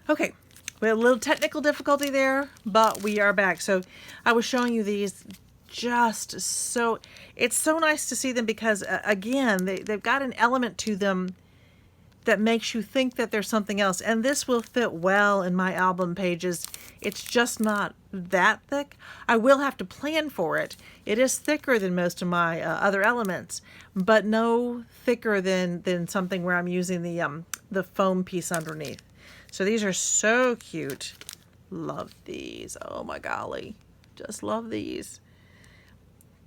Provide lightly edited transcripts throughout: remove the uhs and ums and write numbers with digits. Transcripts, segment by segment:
Okay, we had a little technical difficulty there, but we are back. So I was showing you these, just so, it's so nice to see them because, again, they've got an element to them that makes you think that there's something else. And this will fit well in my album pages. It's just not that thick. I will have to plan for it. It is thicker than most of my other elements, but no thicker than something where I'm using the foam piece underneath. So these are so cute. Love these. Oh my golly. Just love these.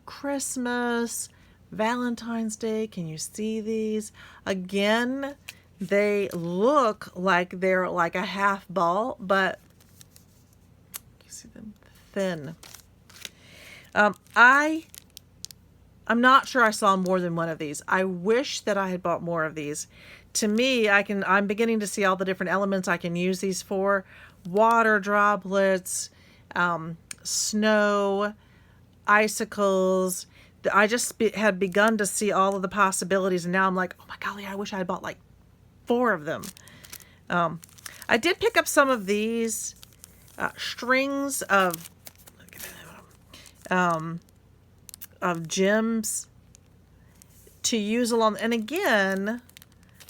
Christmas, Valentine's Day. Can you see these? Again, they look like they're like a half ball, but you see them thin. I'm not sure I saw more than one of these. I wish that I had bought more of these. To me, I'm beginning to see all the different elements I can use these for. Water droplets, snow, icicles. I just had begun to see all of the possibilities, and now I'm like, oh my golly, I wish I had bought like 4 of them. I did pick up some of these strings of gems to use along, and again,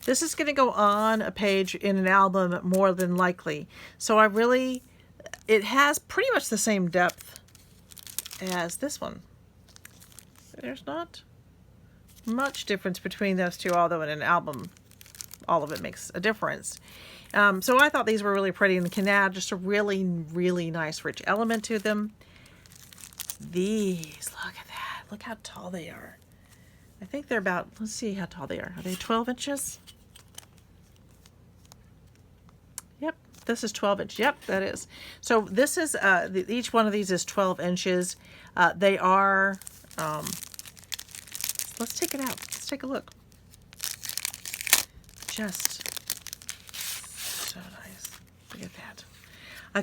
this is going to go on a page in an album more than likely. So it has pretty much the same depth as this one. There's not much difference between those two, although in an album, all of it makes a difference. So I thought these were really pretty and can add just a really, really nice rich element to them. These, look at that. Look how tall they are. I think they're about, let's see how tall they are. Are they 12 inches? Yep, this is 12 inch. Yep, that is. So this is, each one of these is 12 inches. They are, let's take it out. Let's take a look. Just so nice. Look at that. I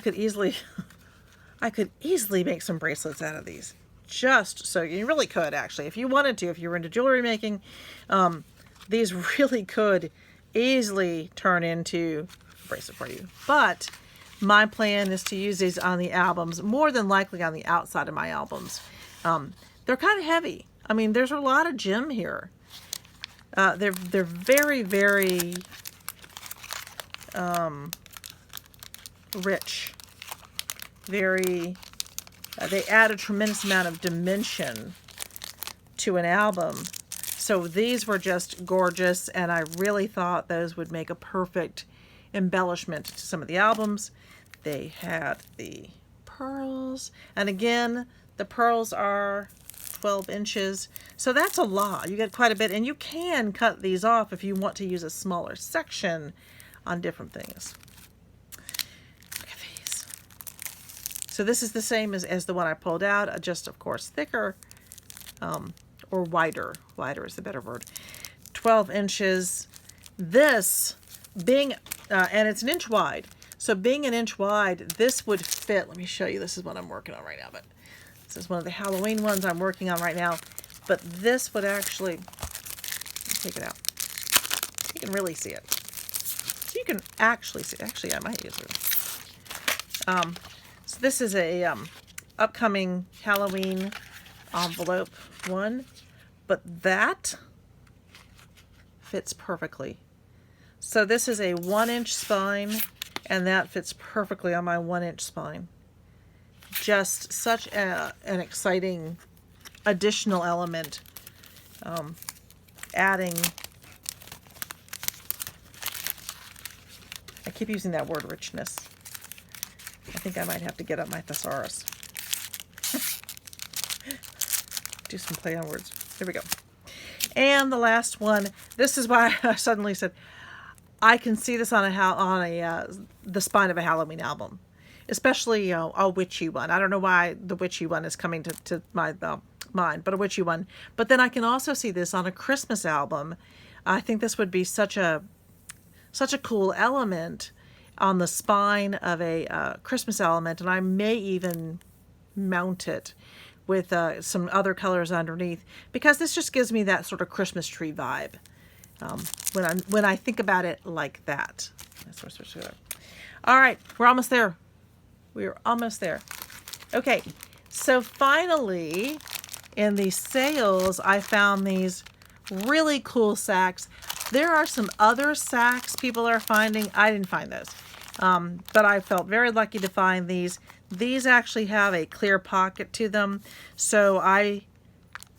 could easily make some bracelets out of these. Just so, you really could actually, if you wanted to, if you were into jewelry making, these really could easily turn into a bracelet for you. But my plan is to use these on the albums, more than likely on the outside of my albums. They're kind of heavy. I mean, there's a lot of gem here. They're very, very rich. Very, they add a tremendous amount of dimension to an album. So these were just gorgeous, and I really thought those would make a perfect embellishment to some of the albums. They had the pearls, and again, the pearls are 12 inches. So that's a lot. You get quite a bit, and you can cut these off if you want to use a smaller section on different things. Look at these. So this is the same as the one I pulled out, just of course thicker, or wider. Wider is the better word. 12 inches. This being, and it's an inch wide. So being an inch wide, this would fit. Let me show you. This is what I'm working on right now, but this is one of the Halloween ones I'm working on right now. But this would actually, take it out. You can really see it. So you can actually see, actually I might use it. So this is a upcoming Halloween envelope one, but that fits perfectly. So this is a 1-inch spine, and that fits perfectly on my 1-inch spine. Just such an exciting additional element, adding, I keep using that word richness. I think I might have to get up my thesaurus. Do some play on words. Here we go. And the last one, this is why I suddenly said, I can see this on the spine of a Halloween album, especially a witchy one. I don't know why the witchy one is coming to my mind, but a witchy one. But then I can also see this on a Christmas album. I think this would be such a cool element on the spine of a Christmas element, and I may even mount it with some other colors underneath, because this just gives me that sort of Christmas tree vibe when I think about it like that. All right, we're almost there. We're almost there. Okay, so finally, in the sales, I found these really cool sacks. There are some other sacks people are finding. I didn't find those, but I felt very lucky to find these. These actually have a clear pocket to them, so I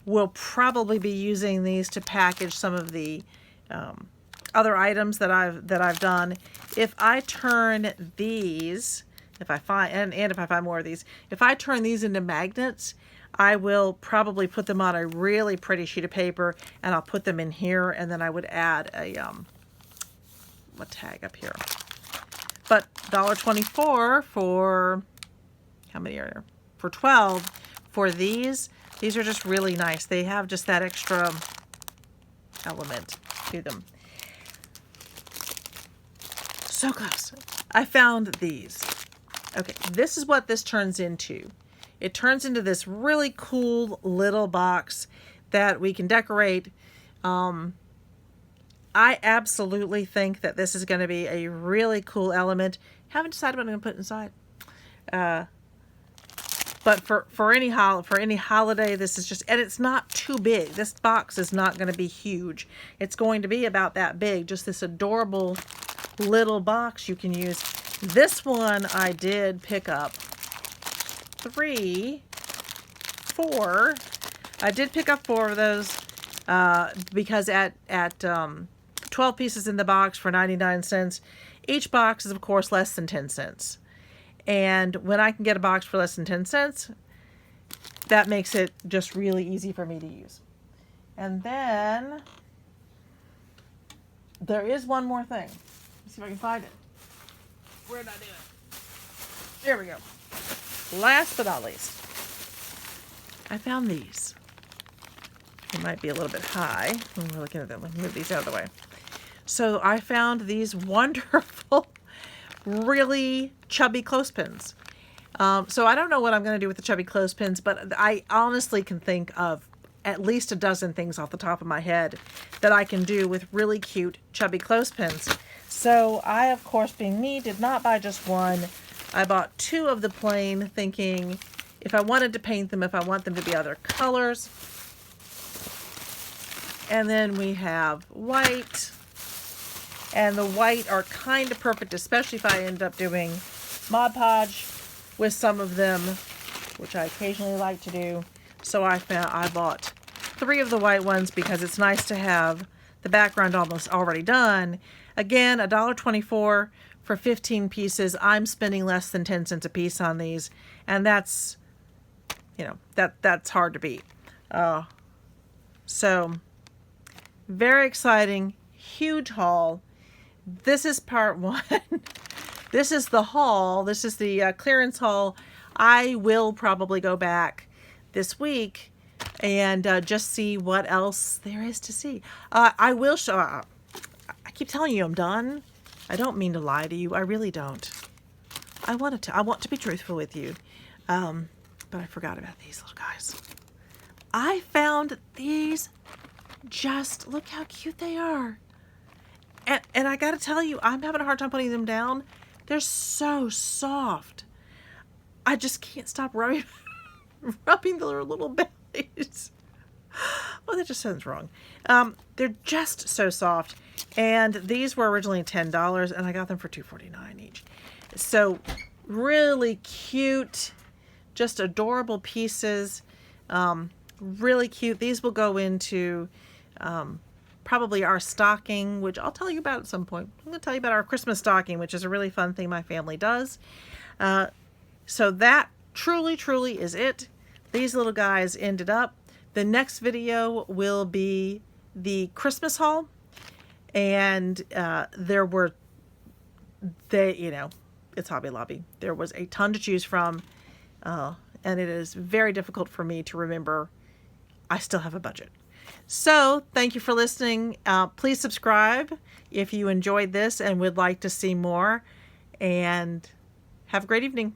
will probably be using these to package some of the other items that I've done. If I turn these, if I find and if I find more of these, if I turn these into magnets, I will probably put them on a really pretty sheet of paper, and I'll put them in here, and then I would add a tag up here. But $1.24 for, how many are there? For 12 for these. These are just really nice. They have just that extra element to them. So close. I found these. Okay, this is what this turns into. It turns into this really cool little box that we can decorate. I absolutely think that this is going to be a really cool element. Haven't decided what I'm going to put inside. But for any holiday, this is just, and it's not too big. This box is not going to be huge. It's going to be about that big. Just this adorable little box you can use. This one I did pick up 4. I did pick up 4 of those because at 12 pieces in the box for 99 cents, each box is of course less than 10 cents. And when I can get a box for less than 10 cents, that makes it just really easy for me to use. And then there is one more thing. Let's see if I can find it. Where did I do it? There we go. Last but not least, I found these. They might be a little bit high when we're looking at them. Let me move these out of the way. So I found these wonderful, really chubby clothespins. So I don't know what I'm going to do with the chubby clothespins, but I honestly can think of at least a dozen things off the top of my head that I can do with really cute chubby clothespins. So I, of course, being me, did not buy just one. I bought 2 of the plain, thinking if I wanted to paint them, if I want them to be other colors. And then we have white. And the white are kind of perfect, especially if I end up doing Mod Podge with some of them, which I occasionally like to do. So I bought 3 of the white ones because it's nice to have the background almost already done. Again, $1.24 for 15 pieces. I'm spending less than 10 cents a piece on these, and that's, that's hard to beat. So very exciting, huge haul. This is part 1. This is the haul. This is the clearance haul. I will probably go back this week and just see what else there is to see. I will show. I keep telling you I'm done. I don't mean to lie to you. I really don't. I want to be truthful with you. But I forgot about these little guys. I found these. Just look how cute they are. And I got to tell you, I'm having a hard time putting them down. They're so soft. I just can't stop rubbing their little bellies. Oh, that just sounds wrong. They're just so soft. And these were originally $10, and I got them for $2.49 each. So really cute, just adorable pieces. Really cute. These will go into probably our stocking, which I'll tell you about at some point. I'm going to tell you about our Christmas stocking, which is a really fun thing my family does. So that truly is it. These little guys ended up. The next video will be the Christmas haul. And it's Hobby Lobby. There was a ton to choose from. And it is very difficult for me to remember. I still have a budget. So thank you for listening. Please subscribe if you enjoyed this and would like to see more. And have a great evening.